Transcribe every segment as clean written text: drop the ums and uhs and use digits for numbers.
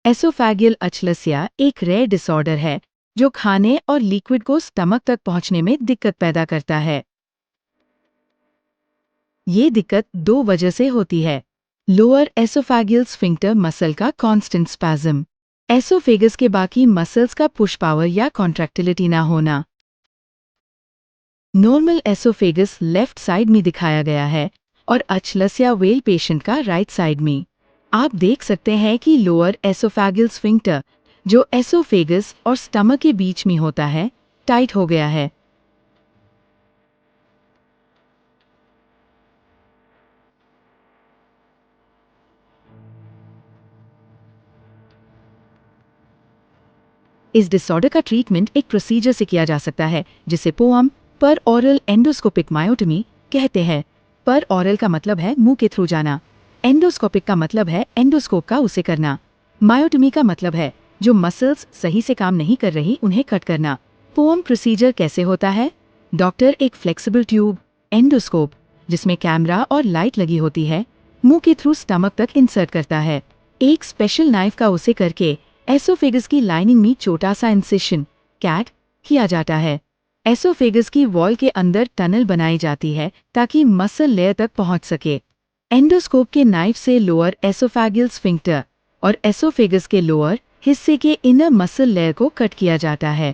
एसोफेगियल अचलसिया एक rare disorder है जो खाने और लिक्विड को स्टमक तक पहुंचने में दिक्कत पैदा करता है। ये दिक्कत दो वजह से होती है। लोअर एसोफेगियल स्फिंक्टर मसल का कांस्टेंट स्पैज्म, एसोफेगस के बाकी मसल्स का पुश पावर या कॉन्ट्रैक्टिलिटी ना होना। नॉर्मल एसोफेगस लेफ्ट साइड में दिखाया गया है और अचलसिया वेल पेशेंट का राइट साइड में। आप देख सकते हैं कि लोअर एसोफेगियल स्फिंक्टर जो एसोफेगस और स्टमक के बीच में होता है टाइट हो गया है। इस डिसऑर्डर का ट्रीटमेंट एक प्रोसीजर से किया जा सकता है जिसे पोअम पर ऑरल एंडोस्कोपिक मायोटमी कहते हैं। पर ऑरल का मतलब है मुंह के थ्रू जाना, एंडोस्कोपिक का मतलब है एंडोस्कोप का उसे करना, मायोटमी का मतलब है जो मसल्स सही से काम नहीं कर रही उन्हें कट करना। पोअम प्रोसीजर कैसे होता है? डॉक्टर एक फ्लेक्सिबल ट्यूब एंडोस्कोप जिसमें कैमरा और लाइट लगी होती है मुंह के थ्रू स्टमक तक इंसर्ट करता है। एक स्पेशल नाइफ का उसे करके एसोफेगस की लाइनिंग में छोटा सा इंसिशन कैट किया जाता है। एसोफेगस की वॉल के अंदर टनल बनाई जाती है ताकि मसल लेयर तक पहुंच सके। एंडोस्कोप के नाइफ से लोअर एसोफेगियल स्फिंक्टर और एसोफेगस के लोअर हिस्से के इनर मसल लेयर को कट किया जाता है।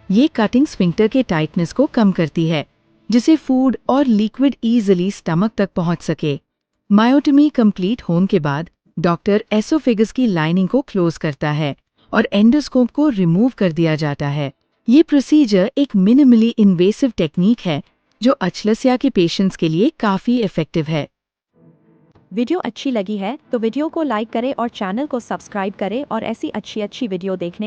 ये कटिंग स्फिंक्टर के टाइटनेस को कम करती है जिससे फूड और लिक्विड इजीली स्टमक तक पहुंच सके। मायोटमी कंप्लीट होने के बाद डॉक्टर एसोफेगस की लाइनिंग को क्लोज करता है और एंडोस्कोप को रिमूव कर दिया जाता है। ये प्रोसीजर एक मिनिमली इन्वेसिव टेक्निक है जो अचलसिया के पेशेंट्स के लिए काफी इफेक्टिव है। वीडियो अच्छी लगी है तो वीडियो को लाइक करें और चैनल को सब्सक्राइब करें और ऐसी अच्छी वीडियो देखने